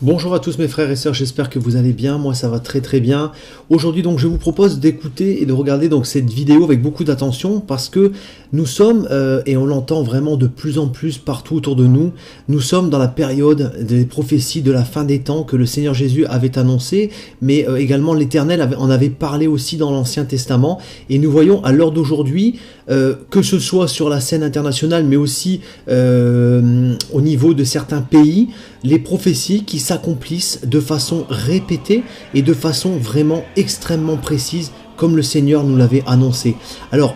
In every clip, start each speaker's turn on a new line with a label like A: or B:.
A: Bonjour à tous mes frères et sœurs, j'espère que vous allez bien, moi ça va très très bien. Aujourd'hui donc je vous propose d'écouter et de regarder donc cette vidéo avec beaucoup d'attention parce que nous sommes, et on l'entend vraiment de plus en plus partout autour de nous, nous sommes dans la période des prophéties de la fin des temps que le Seigneur Jésus avait annoncé, mais également l'Éternel en avait parlé aussi dans l'Ancien Testament, et nous voyons à l'heure d'aujourd'hui, que ce soit sur la scène internationale mais aussi au niveau de certains pays, les prophéties qui s'accomplissent de façon répétée et de façon vraiment extrêmement précise comme le Seigneur nous l'avait annoncé. Alors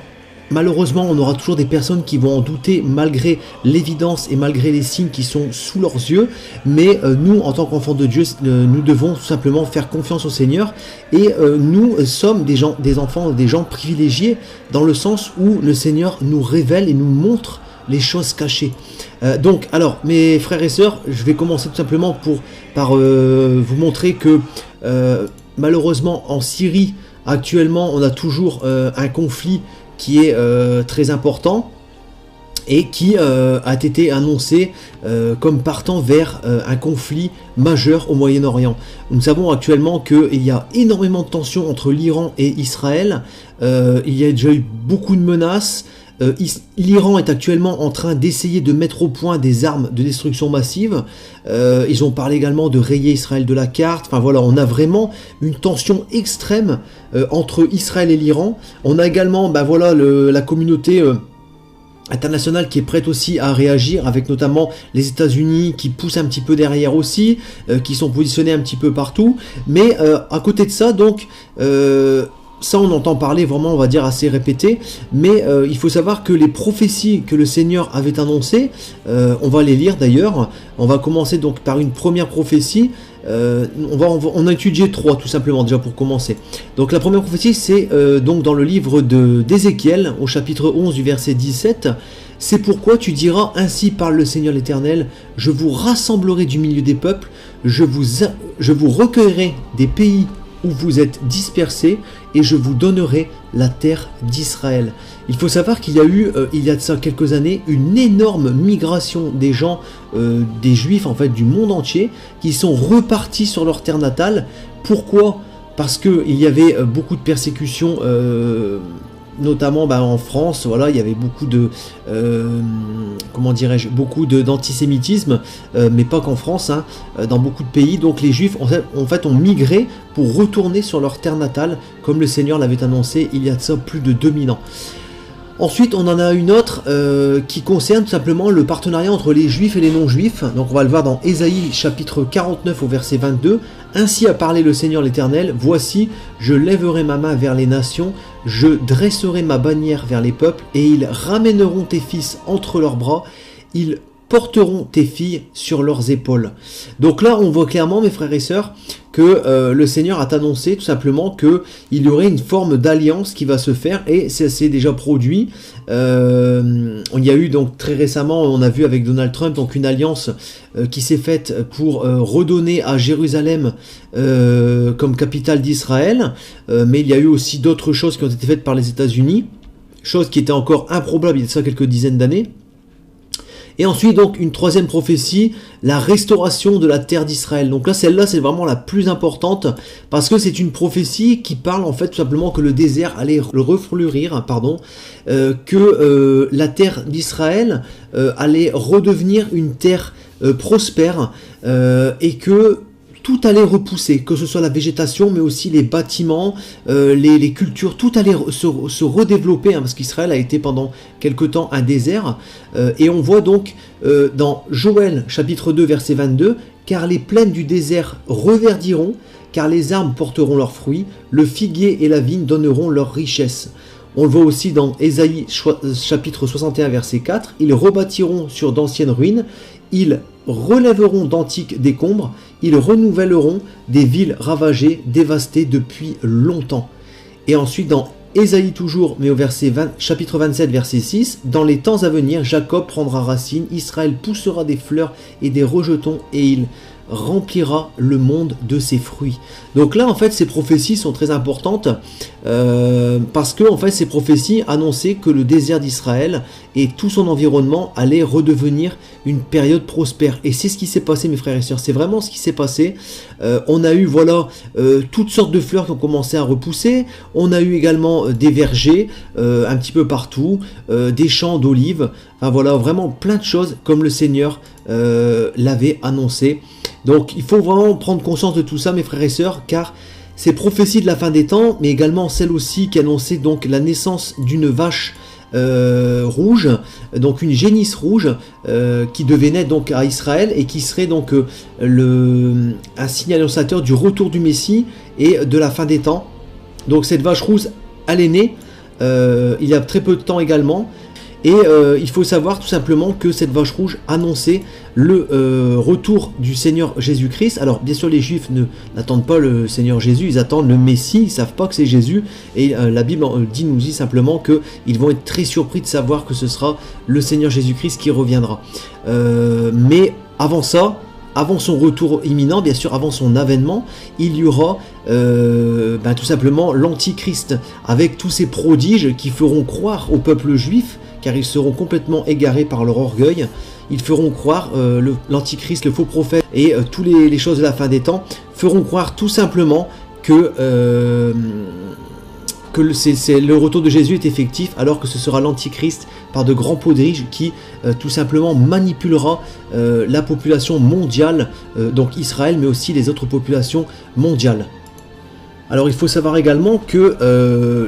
A: malheureusement on aura toujours des personnes qui vont en douter malgré l'évidence et malgré les signes qui sont sous leurs yeux, mais nous en tant qu'enfants de Dieu nous devons tout simplement faire confiance au Seigneur, et nous sommes des enfants, des gens privilégiés dans le sens où le Seigneur nous révèle et nous montre les choses cachées. Donc, alors, mes frères et sœurs, je vais commencer tout simplement par vous montrer que malheureusement en Syrie, actuellement, on a toujours un conflit qui est très important et qui a été annoncé comme partant vers un conflit majeur au Moyen-Orient. Nous savons actuellement qu'il y a énormément de tensions entre l'Iran et Israël. Il y a déjà eu beaucoup de menaces. L'Iran est actuellement en train d'essayer de mettre au point des armes de destruction massive. Ils ont parlé également de rayer Israël de la carte. Enfin voilà, on a vraiment une tension extrême entre Israël et l'Iran. On a également la communauté internationale qui est prête aussi à réagir, avec notamment les États-Unis qui poussent un petit peu derrière aussi, qui sont positionnés un petit peu partout. Mais à côté de ça, donc ça on entend parler vraiment, on va dire, assez répété, mais il faut savoir que les prophéties que le Seigneur avait annoncées, on va les lire d'ailleurs. On va commencer donc par une première prophétie. On a étudié trois tout simplement déjà pour commencer. Donc la première prophétie, c'est donc dans le livre d'Ézéchiel au chapitre 11 du verset 17. C'est pourquoi tu diras, ainsi parle le Seigneur l'Éternel, je vous rassemblerai du milieu des peuples, je vous recueillerai des pays où vous êtes dispersés, et je vous donnerai la terre d'Israël. Il faut savoir qu'il y a eu, il y a de ça quelques années, une énorme migration des gens, des Juifs en fait, du monde entier, qui sont repartis sur leur terre natale. Pourquoi ? Parce qu'il y avait beaucoup de persécutions, notamment en France. Voilà, il y avait beaucoup de d'antisémitisme, mais pas qu'en France, hein, dans beaucoup de pays. Donc les Juifs en fait ont migré pour retourner sur leur terre natale, comme le Seigneur l'avait annoncé il y a de ça plus de 2000 ans. Ensuite, on en a une autre qui concerne tout simplement le partenariat entre les Juifs et les non-Juifs. Donc on va le voir dans Ésaïe chapitre 49 au verset 22. Ainsi a parlé le Seigneur l'Éternel, voici, je lèverai ma main vers les nations, je dresserai ma bannière vers les peuples, et ils ramèneront tes fils entre leurs bras, ils porteront tes filles sur leurs épaules. Donc là, on voit clairement, mes frères et sœurs, que le Seigneur a annoncé tout simplement qu'il y aurait une forme d'alliance qui va se faire, et ça s'est déjà produit. Il y a eu donc très récemment, on a vu avec Donald Trump, donc une alliance qui s'est faite pour redonner à Jérusalem comme capitale d'Israël, mais il y a eu aussi d'autres choses qui ont été faites par les États-Unis, chose qui était encore improbable il y a ça quelques dizaines d'années. Et ensuite, donc, une troisième prophétie, la restauration de la terre d'Israël. Donc là, celle-là, c'est vraiment la plus importante, parce que c'est une prophétie qui parle, en fait, tout simplement que le désert allait refleurir, que la terre d'Israël allait redevenir une terre prospère, et que tout allait repousser, que ce soit la végétation, mais aussi les bâtiments, les cultures, tout allait se redévelopper, hein, parce qu'Israël a été pendant quelque temps un désert. Et on voit donc dans Joël chapitre 2 verset 22, « Car les plaines du désert reverdiront, car les arbres porteront leurs fruits, le figuier et la vigne donneront leur richesse. » On le voit aussi dans Ésaïe chapitre 61 verset 4, « Ils rebâtiront sur d'anciennes ruines, ils relèveront d'antiques décombres, ils renouvelleront des villes ravagées, dévastées depuis longtemps. » Et ensuite dans Ésaïe toujours, mais au chapitre 27 verset 6, « Dans les temps à venir, Jacob prendra racine, Israël poussera des fleurs et des rejetons, et il remplira le monde de ses fruits. Donc là, en fait, ces prophéties sont très importantes parce que, en fait, ces prophéties annonçaient que le désert d'Israël et tout son environnement allait redevenir une période prospère. Et c'est ce qui s'est passé, mes frères et sœurs. C'est vraiment ce qui s'est passé. On a eu, voilà, toutes sortes de fleurs qui ont commencé à repousser. On a eu également des vergers un petit peu partout, des champs d'olives. Enfin voilà, vraiment plein de choses comme le Seigneur l'avait annoncé. Donc il faut vraiment prendre conscience de tout ça, mes frères et sœurs, car ces prophéties de la fin des temps, mais également celles aussi qui annonçaient donc la naissance d'une vache rouge, donc une génisse rouge qui devait naître donc à Israël et qui serait donc un signe annonçateur du retour du Messie et de la fin des temps. Donc cette vache rouge, elle est née il y a très peu de temps également. Et il faut savoir tout simplement que cette vache rouge annonçait le retour du Seigneur Jésus-Christ. Alors bien sûr les Juifs n'attendent pas le Seigneur Jésus, ils attendent le Messie, ils ne savent pas que c'est Jésus. Et la Bible nous dit simplement qu'ils vont être très surpris de savoir que ce sera le Seigneur Jésus-Christ qui reviendra. Mais avant ça, avant son retour imminent, bien sûr, avant son avènement, il y aura tout simplement l'Antichrist, avec tous ces prodiges qui feront croire au peuple juif, car ils seront complètement égarés par leur orgueil. Ils feront croire, l'Antichrist, le faux prophète et toutes les choses de la fin des temps, feront croire tout simplement que le retour de Jésus est effectif, alors que ce sera l'Antichrist par de grands prodiges qui tout simplement manipulera la population mondiale, donc Israël, mais aussi les autres populations mondiales. Alors il faut savoir également que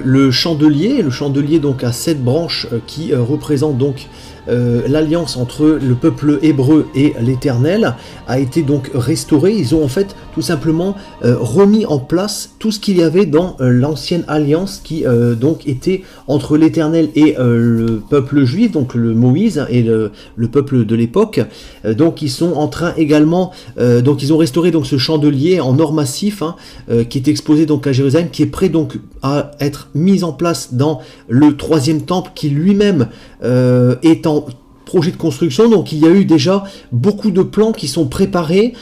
A: le chandelier donc a 7 branches qui représentent donc l'alliance entre le peuple hébreu et l'Éternel a été donc restaurée. Ils ont en fait tout simplement remis en place tout ce qu'il y avait dans l'ancienne alliance qui donc était entre l'Éternel et le peuple juif, donc le Moïse et le peuple de l'époque. Donc ils sont en train également, donc ils ont restauré donc ce chandelier en or massif qui est exposé donc à Jérusalem, qui est prêt donc à être mis en place dans le 3e temple qui lui-même est en projet de construction. Donc il y a eu déjà beaucoup de plans qui sont préparés,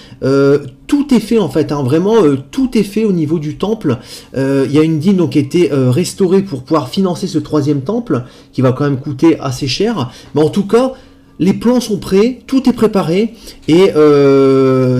A: tout est fait en fait, vraiment tout est fait au niveau du temple. Il y a une dîme donc qui a été restaurée pour pouvoir financer ce 3e temple qui va quand même coûter assez cher, mais en tout cas les plans sont prêts, tout est préparé et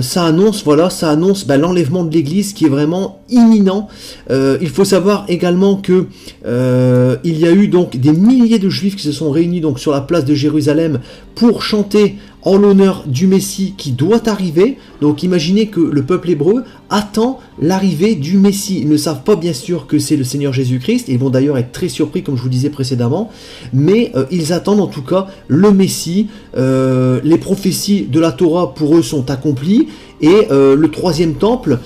A: ça annonce l'enlèvement de l'église qui est vraiment imminent. Il faut savoir également que il y a eu donc des milliers de juifs qui se sont réunis donc sur la place de Jérusalem pour chanter en l'honneur du Messie qui doit arriver. Donc imaginez que le peuple hébreu attend l'arrivée du Messie. Ils ne savent pas bien sûr que c'est le Seigneur Jésus-Christ, ils vont d'ailleurs être très surpris comme je vous disais précédemment, mais ils attendent en tout cas le Messie. Les prophéties de la Torah pour eux sont accomplies et le 3e temple,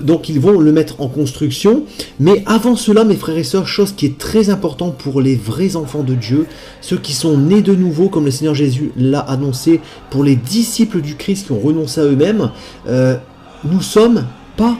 A: donc ils vont le mettre en construction. Mais avant cela, mes frères et sœurs, chose qui est très importante pour les vrais enfants de Dieu, ceux qui sont nés de nouveau comme le Seigneur Jésus l'a annoncé, pour les disciples du Christ qui ont renoncé à eux-mêmes, nous sommes pas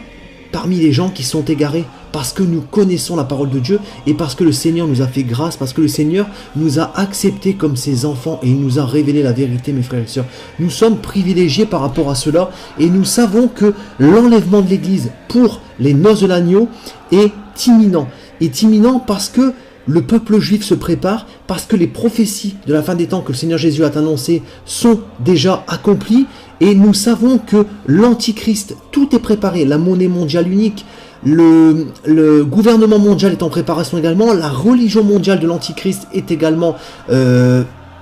A: parmi les gens qui sont égarés, parce que nous connaissons la parole de Dieu et parce que le Seigneur nous a fait grâce, parce que le Seigneur nous a acceptés comme ses enfants et il nous a révélé la vérité, mes frères et sœurs. Nous sommes privilégiés par rapport à cela et nous savons que l'enlèvement de l'Église pour les noces de l'agneau est imminent. Est imminent parce que le peuple juif se prépare, parce que les prophéties de la fin des temps que le Seigneur Jésus a annoncées sont déjà accomplies et nous savons que l'Antichrist, tout est préparé, la monnaie mondiale unique, le gouvernement mondial est en préparation également, la religion mondiale de l'Antichrist est également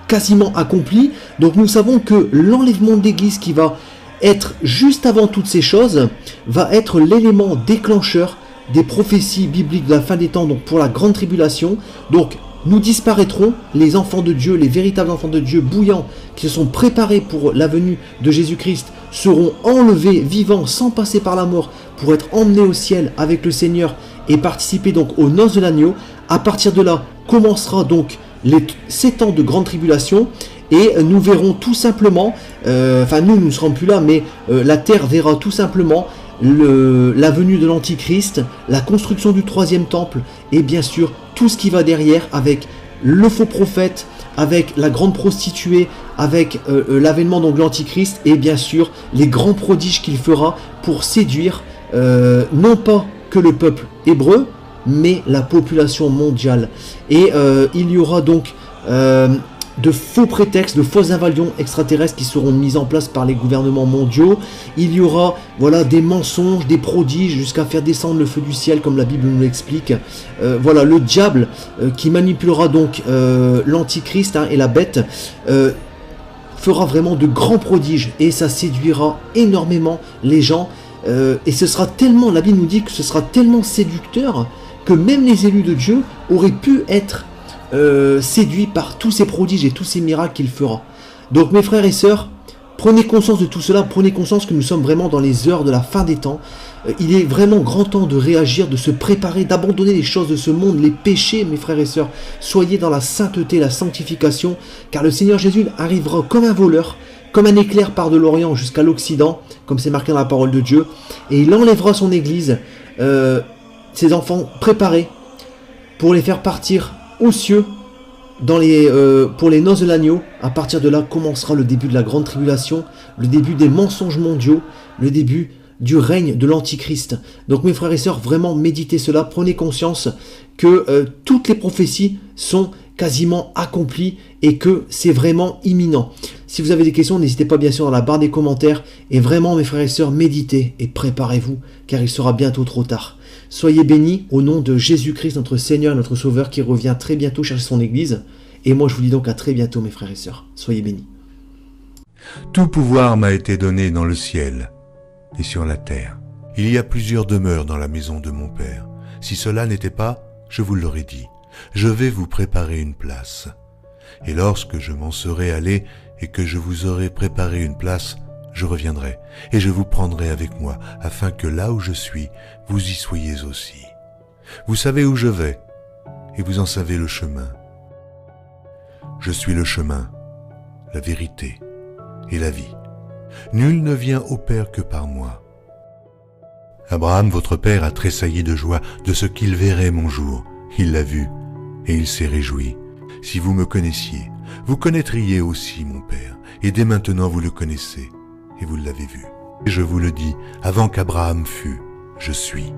A: quasiment accomplie. Donc nous savons que l'enlèvement de l'Église qui va être juste avant toutes ces choses va être l'élément déclencheur des prophéties bibliques de la fin des temps, donc pour la grande tribulation. Donc nous disparaîtrons, les enfants de Dieu, les véritables enfants de Dieu bouillants, qui se sont préparés pour la venue de Jésus-Christ, seront enlevés vivants sans passer par la mort pour être emmenés au ciel avec le Seigneur et participer donc aux noces de l'agneau. À partir de là commencera donc les 7 ans de grande tribulation et nous verrons tout simplement, nous ne serons plus là, mais la terre verra tout simplement la venue de l'Antichrist, la construction du 3e temple et bien sûr tout ce qui va derrière avec le faux prophète, avec la grande prostituée, avec l'avènement donc de l'Antichrist, et bien sûr les grands prodiges qu'il fera pour séduire non pas que le peuple hébreu, mais la population mondiale. Et il y aura donc de faux prétextes, de fausses invasions extraterrestres qui seront mises en place par les gouvernements mondiaux. Il y aura voilà, des mensonges, des prodiges, jusqu'à faire descendre le feu du ciel, comme la Bible nous l'explique. Voilà, le diable qui manipulera donc l'Antichrist et la bête, fera vraiment de grands prodiges, et ça séduira énormément les gens. Et ce sera tellement, la Bible nous dit que ce sera tellement séducteur, que même les élus de Dieu auraient pu être séduit par tous ces prodiges et tous ces miracles qu'il fera. Donc mes frères et sœurs, prenez conscience de tout cela, prenez conscience que nous sommes vraiment dans les heures de la fin des temps. Il est vraiment grand temps de réagir, de se préparer, d'abandonner les choses de ce monde, les péchés, mes frères et sœurs. Soyez dans la sainteté, la sanctification, car le Seigneur Jésus arrivera comme un voleur, comme un éclair part de l'Orient jusqu'à l'Occident, comme c'est marqué dans la parole de Dieu, et il enlèvera son Église, ses enfants préparés, pour les faire partir aux cieux pour les noces de l'agneau. À partir de là commencera le début de la grande tribulation, le début des mensonges mondiaux, le début du règne de l'Antichrist. Donc mes frères et sœurs, vraiment méditez cela, prenez conscience que toutes les prophéties sont quasiment accomplies et que c'est vraiment imminent. Si vous avez des questions, n'hésitez pas bien sûr dans la barre des commentaires, et vraiment mes frères et sœurs, méditez et préparez-vous, car il sera bientôt trop tard. Soyez bénis au nom de Jésus-Christ, notre Seigneur et notre Sauveur, qui revient très bientôt chercher son Église. Et moi je vous dis donc à très bientôt mes frères et sœurs. Soyez bénis.
B: Tout pouvoir m'a été donné dans le ciel et sur la terre. Il y a plusieurs demeures dans la maison de mon Père. Si cela n'était pas, je vous l'aurais dit. Je vais vous préparer une place. Et lorsque je m'en serai allé et que je vous aurai préparé une place, je reviendrai et je vous prendrai avec moi, afin que là où je suis, vous y soyez aussi. Vous savez où je vais, et vous en savez le chemin. Je suis le chemin, la vérité et la vie. Nul ne vient au Père que par moi. Abraham, votre père, a tressailli de joie de ce qu'il verrait mon jour. Il l'a vu, et il s'est réjoui. Si vous me connaissiez, vous connaîtriez aussi mon Père, et dès maintenant vous le connaissez, et vous l'avez vu. Et je vous le dis, avant qu'Abraham fût, je suis.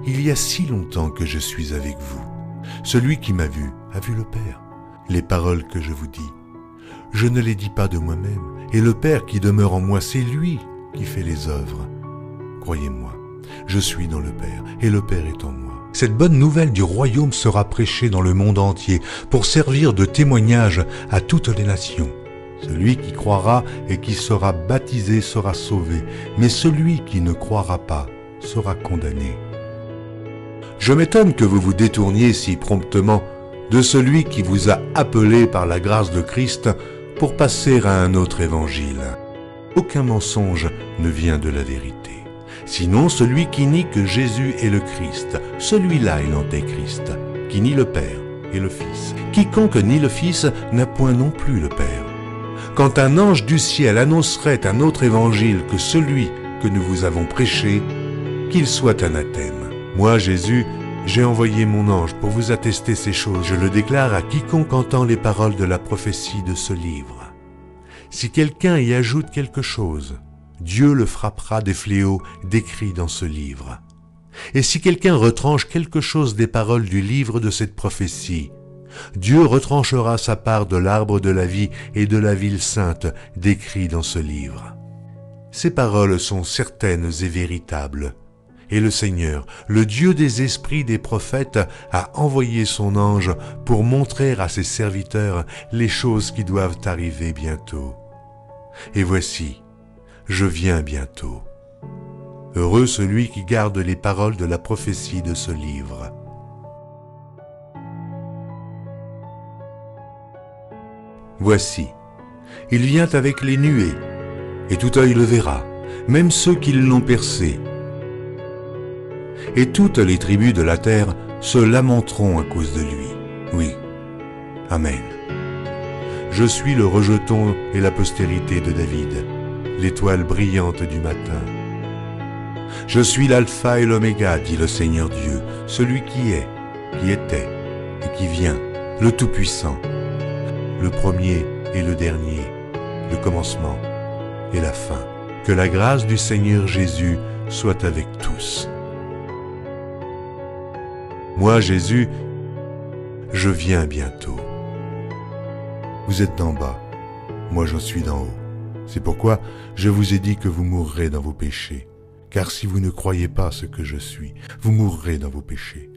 B: Il y a si longtemps que je suis avec vous. Celui qui m'a vu a vu le Père. Les paroles que je vous dis, je ne les dis pas de moi-même, et le Père qui demeure en moi, c'est lui qui fait les œuvres. Croyez-moi, je suis dans le Père, et le Père est en moi. Cette bonne nouvelle du royaume sera prêchée dans le monde entier pour servir de témoignage à toutes les nations. Celui qui croira et qui sera baptisé sera sauvé, mais celui qui ne croira pas sera condamné. Je m'étonne que vous vous détourniez si promptement de celui qui vous a appelé par la grâce de Christ pour passer à un autre évangile. Aucun mensonge ne vient de la vérité. Sinon celui qui nie que Jésus est le Christ, celui-là est l'Antéchrist, qui nie le Père et le Fils. Quiconque nie le Fils n'a point non plus le Père. Quand un ange du ciel annoncerait un autre évangile que celui que nous vous avons prêché, qu'il soit anathème. Moi, Jésus, j'ai envoyé mon ange pour vous attester ces choses. Je le déclare à quiconque entend les paroles de la prophétie de ce livre. Si quelqu'un y ajoute quelque chose, Dieu le frappera des fléaux décrits dans ce livre. Et si quelqu'un retranche quelque chose des paroles du livre de cette prophétie, Dieu retranchera sa part de l'arbre de la vie et de la ville sainte décrits dans ce livre. Ces paroles sont certaines et véritables. Et le Seigneur, le Dieu des esprits des prophètes, a envoyé son ange pour montrer à ses serviteurs les choses qui doivent arriver bientôt. Et voici, je viens bientôt. Heureux celui qui garde les paroles de la prophétie de ce livre. Voici, il vient avec les nuées, et tout œil le verra, même ceux qui l'ont percé. Et toutes les tribus de la terre se lamenteront à cause de lui. Oui, Amen. Je suis le rejeton et la postérité de David, l'étoile brillante du matin. Je suis l'alpha et l'oméga, dit le Seigneur Dieu, celui qui est, qui était et qui vient, le Tout-Puissant. le premier et le dernier, le commencement et la fin. Que la grâce du Seigneur Jésus soit avec tous. Moi, Jésus, je viens bientôt. Vous êtes d'en bas, moi j'en suis d'en haut. C'est pourquoi je vous ai dit que vous mourrez dans vos péchés. Car si vous ne croyez pas ce que je suis, vous mourrez dans vos péchés.